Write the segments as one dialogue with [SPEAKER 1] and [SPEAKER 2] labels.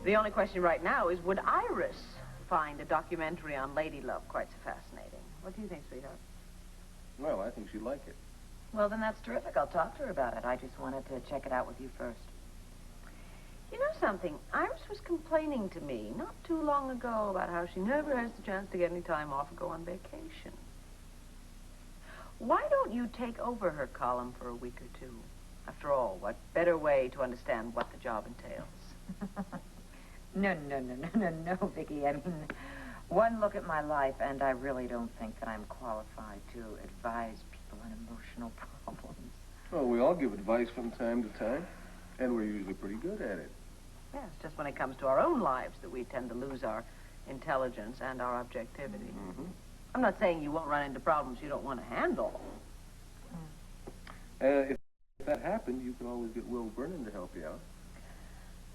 [SPEAKER 1] The only question right now is, would Iris find a documentary on lady love quite so fascinating? What do you think, sweetheart?
[SPEAKER 2] Well, I think she'd like it.
[SPEAKER 3] Well, then that's terrific. I'll talk to her about it. I just wanted to check it out with you first.
[SPEAKER 1] You know something? Iris was complaining to me not too long ago about how she never has the chance to get any time off or go on vacation. Why don't you take over her column for a week or two? After all, what better way to understand what the job entails?
[SPEAKER 3] No, Viki. I mean, one look at my life, and I really don't think that I'm qualified to advise people on emotional problems.
[SPEAKER 2] Well, we all give advice from time to time, and we're usually pretty good at it.
[SPEAKER 1] Yes, just when it comes to our own lives that we tend to lose our intelligence and our objectivity.
[SPEAKER 2] Mm-hmm.
[SPEAKER 1] I'm not saying you won't run into problems you don't want to handle.
[SPEAKER 2] If that happened, you can always get Will Vernon to help you out.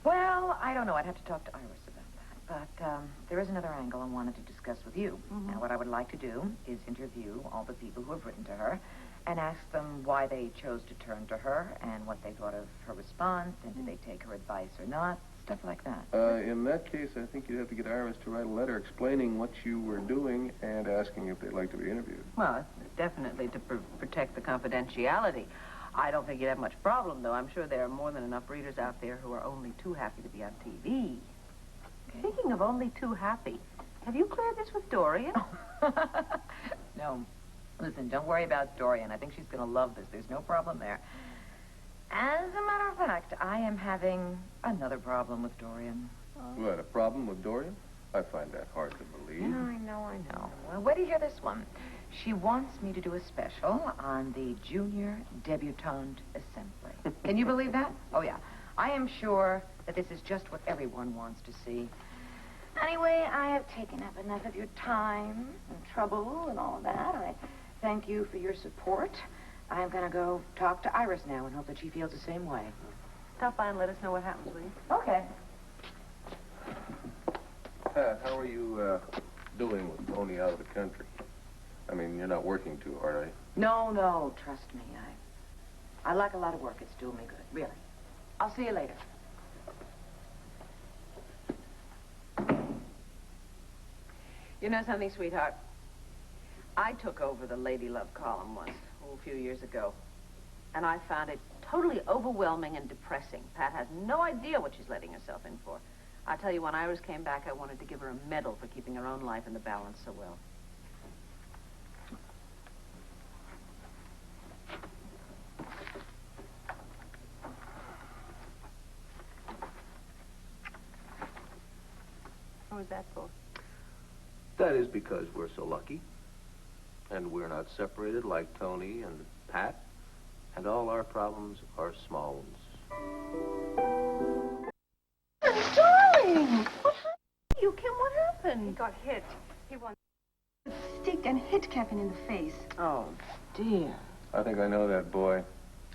[SPEAKER 3] Well, I don't know. I'd have to talk to Iris about that. But there is another angle I wanted to discuss with you.
[SPEAKER 1] Mm-hmm.
[SPEAKER 3] Now, what I would like to do is interview all the people who have written to her and ask them why they chose to turn to her and what they thought of her response, and did they take her advice or not, stuff like that.
[SPEAKER 2] In that case, I think you'd have to get Iris to write a letter explaining what you were doing and asking if they'd like to be interviewed.
[SPEAKER 1] Well, definitely to protect the confidentiality. I don't think you'd have much problem, though. I'm sure there are more than enough readers out there who are only too happy to be on TV. Speaking of only too happy, have you cleared this with Dorian?
[SPEAKER 3] No. Listen, don't worry about Dorian. I think she's going to love this. There's no problem there. As a matter of fact, I am having another problem with Dorian.
[SPEAKER 2] What, a problem with Dorian? I find that hard to believe.
[SPEAKER 3] I know. Well, wait to hear this one. She wants me to do a special on the Junior Debutante Assembly. Can you believe that? Oh, yeah. I am sure that this is just what everyone wants to see. Anyway, I have taken up enough of your time and trouble and all of that. I thank you for your support. I'm going to go talk to Iris now and hope that she feels the same way.
[SPEAKER 1] Stop by and let us know what happens, will you?
[SPEAKER 3] Okay.
[SPEAKER 2] Pat, how are you doing with Tony out of the country? I mean, you're not working too hard, are you?
[SPEAKER 3] No, trust me. I like a lot of work. It's doing me good, really. I'll see you later.
[SPEAKER 1] You know something, sweetheart? I took over the Lady Love column once, a few years ago, and I found it totally overwhelming and depressing. Pat has no idea what she's letting herself in for. I'll tell you, when Iris came back, I wanted to give her a medal for keeping her own life in the balance so well. What was that for?
[SPEAKER 4] That is because we're so lucky. And we're not separated like Tony and Pat. And all our problems are small ones.
[SPEAKER 1] Darling! What happened to you, Kim? What happened?
[SPEAKER 5] He got hit. He was stick and hit Kevin in the face.
[SPEAKER 1] Oh, dear.
[SPEAKER 2] I think I know that boy.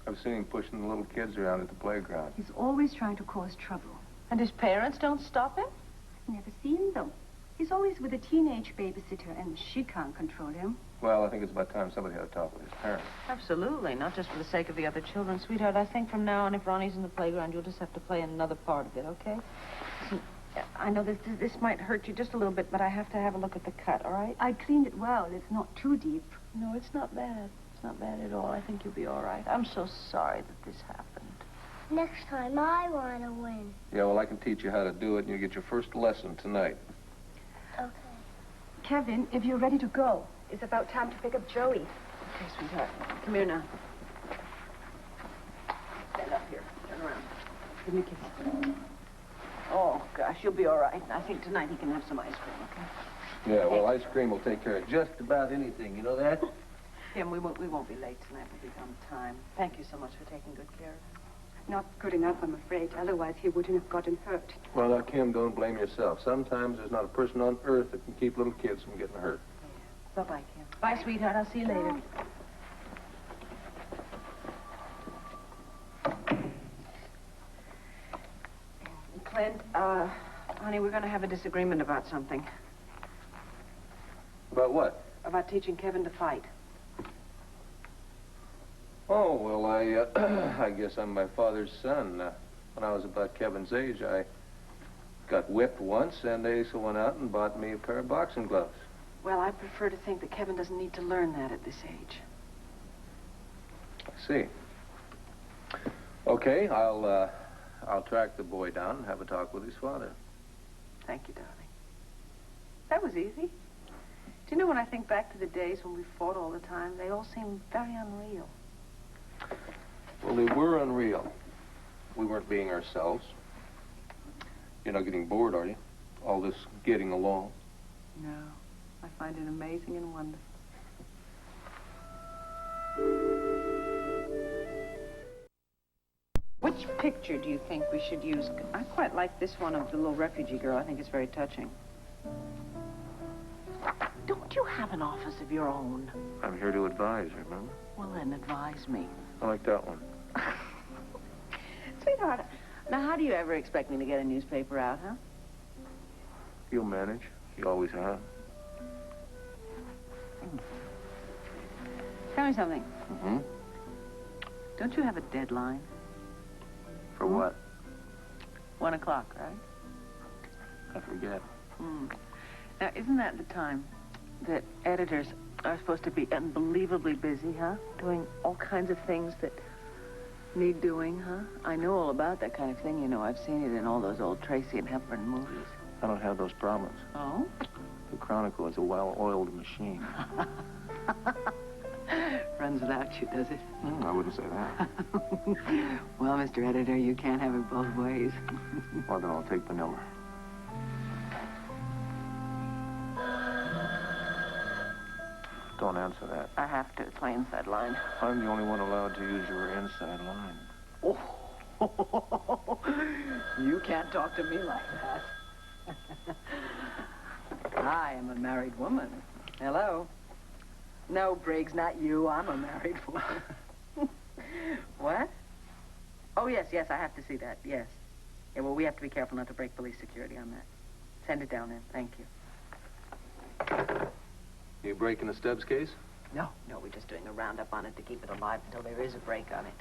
[SPEAKER 2] I've seen him pushing the little kids around at the playground.
[SPEAKER 5] He's always trying to cause trouble.
[SPEAKER 1] And his parents don't stop him?
[SPEAKER 5] Never seen them. He's always with a teenage babysitter, and she can't control him.
[SPEAKER 2] Well, I think it's about time somebody had a talk with his parents.
[SPEAKER 1] Absolutely. Not just for the sake of the other children. Sweetheart, I think from now on, if Ronnie's in the playground, you'll just have to play another part of it, okay? See, I know this might hurt you just a little bit, but I have to have a look at the cut, all right?
[SPEAKER 5] I cleaned it well. It's not too deep.
[SPEAKER 1] No, it's not bad. It's not bad at all. I think you'll be all right. I'm so sorry that this happened.
[SPEAKER 6] Next time, I want to win.
[SPEAKER 2] Yeah, well, I can teach you how to do it, and you get your first lesson tonight.
[SPEAKER 6] Okay.
[SPEAKER 5] Kevin, if you're ready to go, it's about time to pick up Joey.
[SPEAKER 1] Okay, sweetheart. Come here now. Stand up here. Turn around. Give me a kiss. Oh, gosh, you'll be all right. I think tonight he can have some ice cream, okay?
[SPEAKER 2] Yeah, well, ice cream will take care of just about anything. You know that?
[SPEAKER 1] Kim, we won't be late tonight. We'll be on time. Thank you so much for taking good care of him.
[SPEAKER 5] Not good enough, I'm afraid. Otherwise, he wouldn't have gotten hurt.
[SPEAKER 2] Well, now, Kim, don't blame yourself. Sometimes there's not a person on earth that can keep little kids from getting hurt.
[SPEAKER 1] Yeah. Bye-bye, Kim. Bye, sweetheart. I'll see you later. Clint, honey, we're going to have a disagreement about something.
[SPEAKER 2] About what?
[SPEAKER 1] About teaching Kevin to fight.
[SPEAKER 2] Oh, well, I guess I'm my father's son. When I was about Kevin's age, I
[SPEAKER 4] Got whipped once, and Asa went out and bought me a pair of boxing gloves.
[SPEAKER 1] Well, I prefer to think that Kevin doesn't need to learn that at this age.
[SPEAKER 4] I see. Okay, I'll track the boy down and have a talk with his father.
[SPEAKER 1] Thank you, darling. That was easy. Do you know, when I think back to the days when we fought all the time, they all seem very unreal.
[SPEAKER 4] Well, they were unreal. We weren't being ourselves. You're not getting bored, are you? All this getting along.
[SPEAKER 1] No, I find it amazing and wonderful. Which picture do you think we should use? I quite like this one of the little refugee girl. I think it's very touching. Don't you have an office of your own?
[SPEAKER 4] I'm here to advise, remember?
[SPEAKER 1] Well, then advise me.
[SPEAKER 4] I like that one.
[SPEAKER 1] Sweetheart, now how do you ever expect me to get a newspaper out, huh?
[SPEAKER 4] You'll manage. You always have.
[SPEAKER 1] Tell me something.
[SPEAKER 4] Mm-hmm.
[SPEAKER 1] Don't you have a deadline?
[SPEAKER 4] For what?
[SPEAKER 1] 1 o'clock, right?
[SPEAKER 4] I forget.
[SPEAKER 1] Now, isn't that the time that editors are supposed to be unbelievably busy, huh? Doing all kinds of things that need doing, huh? I know all about that kind of thing, you know. I've seen it in all those old Tracy and Hepburn movies.
[SPEAKER 4] I don't have those problems.
[SPEAKER 1] Oh?
[SPEAKER 4] The Chronicle is a well-oiled machine.
[SPEAKER 1] Runs without you, does it?
[SPEAKER 4] I wouldn't say that.
[SPEAKER 1] Well, Mr. Editor, you can't have it both ways.
[SPEAKER 4] Well, then I'll take vanilla. Don't answer that.
[SPEAKER 1] I have to. It's my inside line.
[SPEAKER 4] I'm the only one allowed to use your inside line.
[SPEAKER 1] Oh, you can't talk to me like that. I am a married woman. Hello? No, Briggs, not you. I'm a married woman. What? Oh, yes, I have to see that, yes. Yeah, well, we have to be careful not to break police security on that. Send it down there. Thank you.
[SPEAKER 4] You breaking the Stubbs case?
[SPEAKER 1] No, we're just doing a roundup on it to keep it alive until there is a break on it.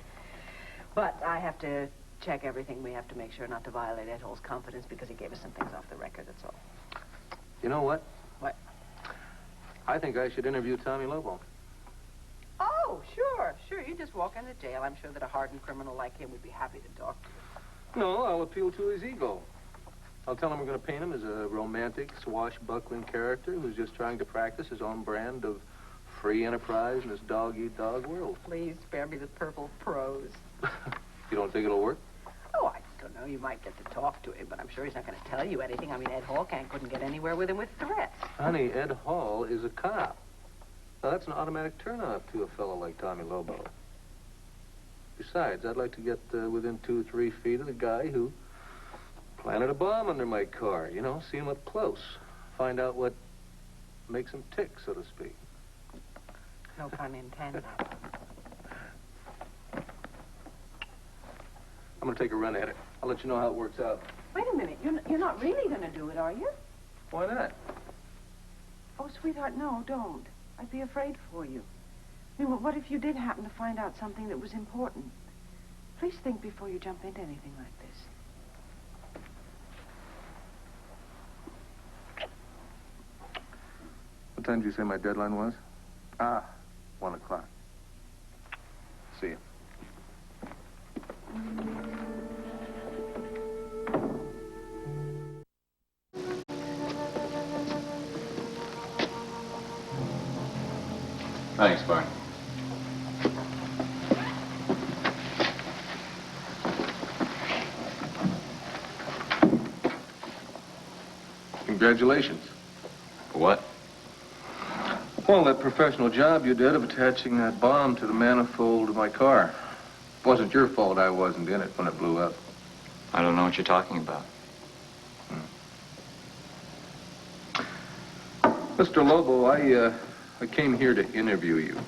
[SPEAKER 1] But I have to check everything. We have to make sure not to violate Ed Hall's confidence because he gave us some things off the record, that's all.
[SPEAKER 4] You know what?
[SPEAKER 1] What?
[SPEAKER 4] I think I should interview Tommy Lobo.
[SPEAKER 1] Oh, sure. You just walk into jail. I'm sure that a hardened criminal like him would be happy to talk to you.
[SPEAKER 4] No, I'll appeal to his ego. I'll tell him we're going to paint him as a romantic, swashbuckling character who's just trying to practice his own brand of free enterprise in this dog-eat-dog world.
[SPEAKER 1] Please spare me the purple prose.
[SPEAKER 4] You don't think it'll work?
[SPEAKER 1] Oh, I don't know. You might get to talk to him, but I'm sure he's not going to tell you anything. I mean, Ed Hall couldn't get anywhere with him with threats.
[SPEAKER 4] Honey, Ed Hall is a cop. Now, that's an automatic turnoff to a fellow like Tommy Lobo. Besides, I'd like to get within 2-3 feet of the guy who planted a bomb under my car. You know, see him up close. Find out what makes him tick, so to speak.
[SPEAKER 1] No pun intended.
[SPEAKER 4] I'm going to take a run at it. I'll let you know how it works out.
[SPEAKER 1] Wait a minute. You're not really going to do it, are you?
[SPEAKER 4] Why not?
[SPEAKER 1] Oh, sweetheart, no, don't. I'd be afraid for you. I mean, what if you did happen to find out something that was important? Please think before you jump into anything like this.
[SPEAKER 4] What time did you say my deadline was? 1 o'clock. See you.
[SPEAKER 7] Thanks, Barney.
[SPEAKER 4] Congratulations.
[SPEAKER 7] What?
[SPEAKER 4] Well, that professional job you did of attaching that bomb to the manifold of my car. It wasn't your fault I wasn't in it when it blew up.
[SPEAKER 7] I don't know what you're talking about.
[SPEAKER 4] Mr. Lobo, I came here to interview you.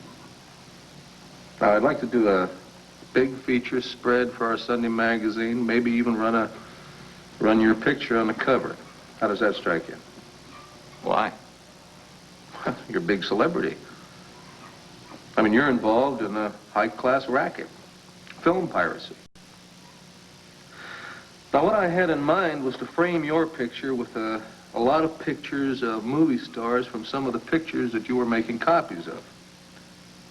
[SPEAKER 4] Now, I'd like to do a big feature spread for our Sunday magazine, maybe even run your picture on the cover. How does that strike you?
[SPEAKER 7] Why?
[SPEAKER 4] You're a big celebrity. I mean, you're involved in a high-class racket, film piracy. Now, what I had in mind was to frame your picture with a lot of pictures of movie stars from some of the pictures that you were making copies of.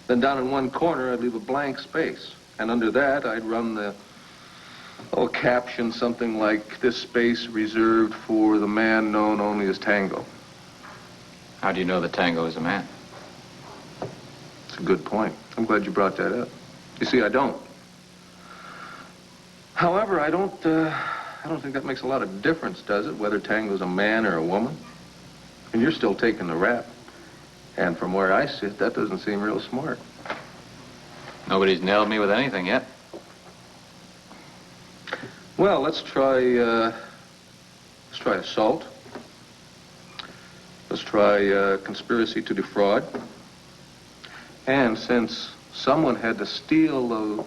[SPEAKER 4] Then down in one corner, I'd leave a blank space. And under that, I'd run the caption, something like, "This space reserved for the man known only as Tango."
[SPEAKER 7] How do you know that Tango is a man?
[SPEAKER 4] It's a good point. I'm glad you brought that up. You see, I don't. However, I don't think that makes a lot of difference, does it, whether Tango's a man or a woman? And you're still taking the rap. And from where I sit, that doesn't seem real smart.
[SPEAKER 7] Nobody's nailed me with anything yet.
[SPEAKER 4] Well, let's try assault. Let's try conspiracy to defraud. And since someone had to steal the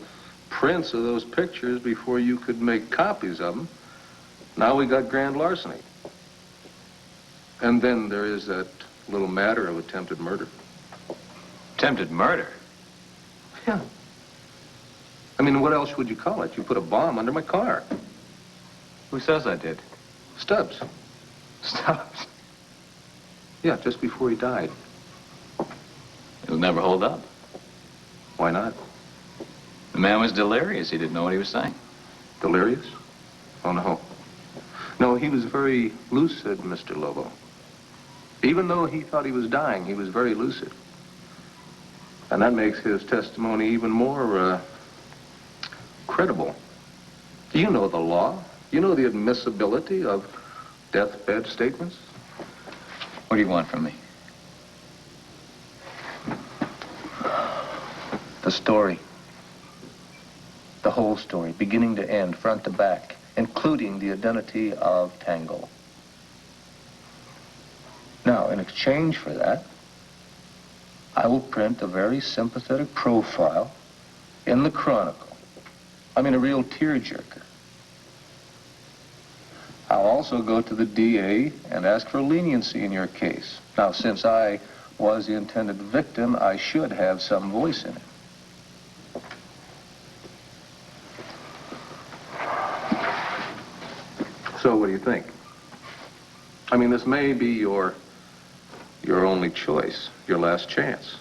[SPEAKER 4] prints of those pictures before you could make copies of them, now we got grand larceny. And then there is that little matter of attempted murder.
[SPEAKER 7] Attempted murder?
[SPEAKER 4] Yeah. I mean, what else would you call it? You put a bomb under my car.
[SPEAKER 7] Who says I did?
[SPEAKER 4] Stubbs.
[SPEAKER 7] Stubbs.
[SPEAKER 4] Yeah, just before he died.
[SPEAKER 7] It'll never hold up.
[SPEAKER 4] Why not?
[SPEAKER 7] The man was delirious. He didn't know what he was saying.
[SPEAKER 4] Delirious? Oh, no. No, he was very lucid, Mr. Lobo. Even though he thought he was dying, he was very lucid. And that makes his testimony even more, credible. Do you know the law? You know the admissibility of deathbed statements?
[SPEAKER 7] What do you want from me?
[SPEAKER 8] The story. The whole story, beginning to end, front to back, including the identity of Tango. Now, in exchange for that, I will print a very sympathetic profile in the Chronicle. I mean, a real tearjerker. I'll also go to the DA and ask for leniency in your case. Now, since I was the intended victim, I should have some voice in it.
[SPEAKER 4] So what do you think? I mean, this may be your only choice, your last chance.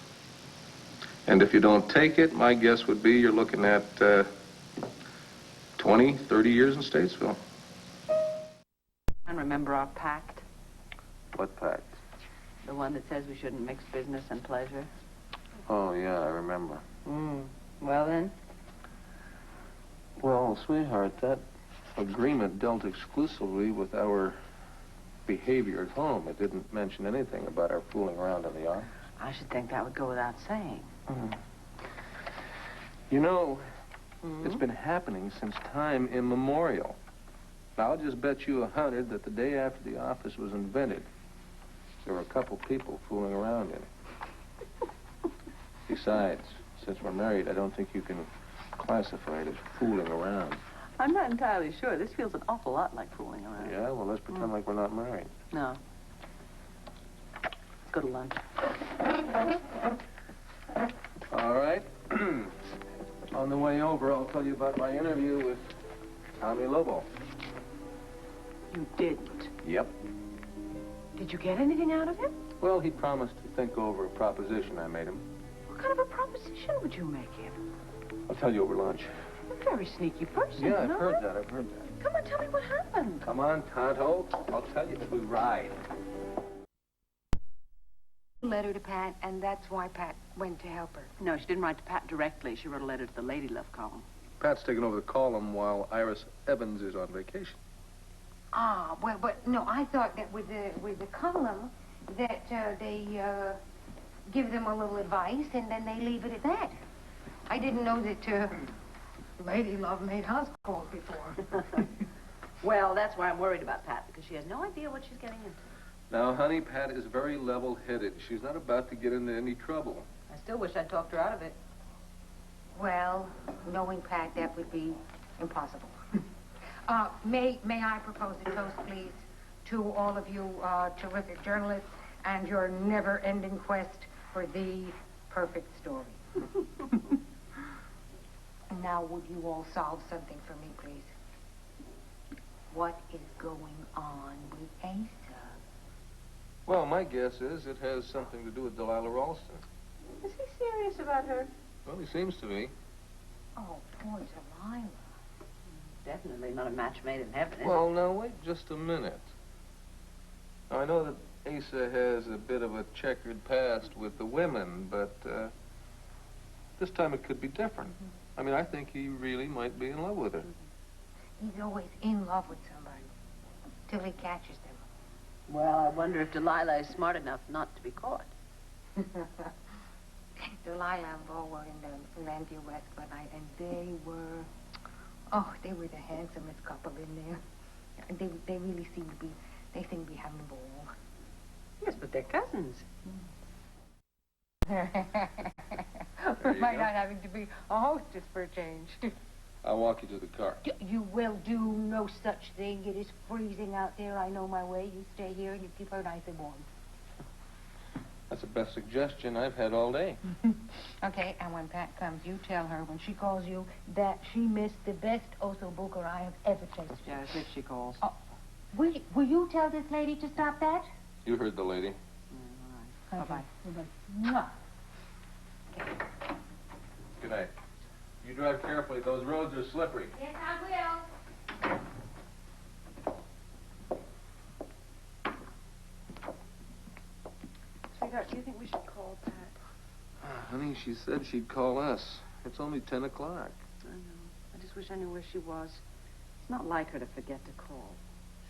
[SPEAKER 4] And if you don't take it, my guess would be you're looking at 20, 30 years in Statesville.
[SPEAKER 1] And remember our pact?
[SPEAKER 2] What pact?
[SPEAKER 1] The one that says we shouldn't mix business and pleasure?
[SPEAKER 2] Oh, yeah, I remember.
[SPEAKER 1] Well, then?
[SPEAKER 2] Well, sweetheart, that agreement dealt exclusively with our behavior at home. It didn't mention anything about our fooling around in the office.
[SPEAKER 1] I should think that would go without saying.
[SPEAKER 2] You know, it's been happening since time immemorial. Now, I'll just bet you 100 that the day after the office was invented, there were a couple people fooling around in it. Besides, since we're married, I don't think you can classify it as fooling around.
[SPEAKER 1] I'm not entirely sure. This feels an awful lot like fooling around.
[SPEAKER 2] Yeah, well, let's pretend like we're not married.
[SPEAKER 1] No. Let's go to lunch.
[SPEAKER 2] All right. On the way over, I'll tell you about my interview with Tommy Lobo.
[SPEAKER 1] You didn't.
[SPEAKER 2] Yep.
[SPEAKER 1] Did you get anything out of him?
[SPEAKER 2] Well, he promised to think over a proposition I made him.
[SPEAKER 1] What kind of a proposition would you make him?
[SPEAKER 2] I'll tell you over lunch.
[SPEAKER 1] You're a very sneaky person.
[SPEAKER 2] Yeah,
[SPEAKER 1] you know
[SPEAKER 2] I've heard
[SPEAKER 1] that?
[SPEAKER 2] that. I've heard that.
[SPEAKER 1] Come on, tell me what happened.
[SPEAKER 2] Come on, Tonto. I'll tell you as we ride.
[SPEAKER 3] Letter to Pat, and that's why Pat went to help her.
[SPEAKER 1] No, she didn't write to Pat directly. She wrote a letter to the Lady Love column.
[SPEAKER 4] Pat's taking over the column while Iris Evans is on vacation.
[SPEAKER 3] Ah, well, but no, I thought that with the column that they give them a little advice and then they leave it at that. I didn't know that Lady Love made house calls before.
[SPEAKER 1] Well, that's why I'm worried about Pat, because she has no idea what she's getting into.
[SPEAKER 4] Now, honey, Pat is very level-headed. She's not about to get into any trouble.
[SPEAKER 1] I still wish I'd talked her out of it.
[SPEAKER 3] Well, knowing Pat, that would be impossible. May I propose a toast, please, to all of you terrific journalists and your never-ending quest for the perfect story. Now, would you all solve something for me, please? what is going on with Asa?
[SPEAKER 2] Well, my guess is it has something to do with Delilah Ralston.
[SPEAKER 1] Is he serious about her?
[SPEAKER 2] Well, he seems to be.
[SPEAKER 3] Oh, poor Delilah.
[SPEAKER 1] Definitely not a match made in heaven, is
[SPEAKER 2] Well, now, wait just a minute. Now, I know that Asa has a bit of a checkered past with the women, but this time it could be different. I mean, I think he really might be in love with her.
[SPEAKER 3] He's always in love with somebody till he catches them.
[SPEAKER 1] Well, I wonder if Delilah is smart enough not to be caught.
[SPEAKER 3] Delilah and Bo were in the Llanview West one night, and they were the handsomest couple in there. They really seem to be having a ball.
[SPEAKER 1] Yes, but they're cousins.
[SPEAKER 3] We might not having to be a hostess for a change.
[SPEAKER 2] I'll walk you to the car.
[SPEAKER 3] You will do no such thing. It is freezing out there. I know my way. You stay here and you keep her nice and warm.
[SPEAKER 2] That's the best suggestion I've had all day.
[SPEAKER 3] Okay, and when Pat comes, you tell her when she calls you that she missed the best oso buco I have ever tasted.
[SPEAKER 1] Yeah, if she calls.
[SPEAKER 3] Oh, will you tell this lady to stop that?
[SPEAKER 2] You heard the lady.
[SPEAKER 1] All right.
[SPEAKER 3] Okay.
[SPEAKER 1] Bye-bye.
[SPEAKER 3] Mwah.
[SPEAKER 2] Good night. You drive carefully. Those roads are slippery.
[SPEAKER 3] Yes, I will.
[SPEAKER 1] Sweetheart, do you think we should call Pat?
[SPEAKER 2] Honey, she said she'd call us. It's only 10 o'clock.
[SPEAKER 1] I know. I just wish I knew where she was. It's not like her to forget to call.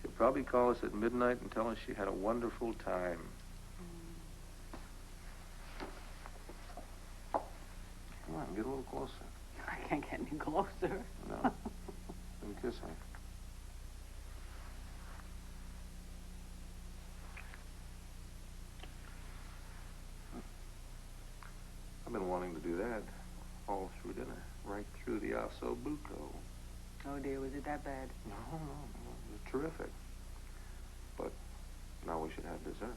[SPEAKER 2] She'll probably call us at midnight and tell us she had a wonderful time. Come on, get a little closer.
[SPEAKER 1] I can't get any closer.
[SPEAKER 2] No. Then kiss her. I've been wanting to do that all through dinner, right through the osso buco.
[SPEAKER 1] Oh, dear, was it that bad?
[SPEAKER 2] No, it was terrific. But now we should have dessert.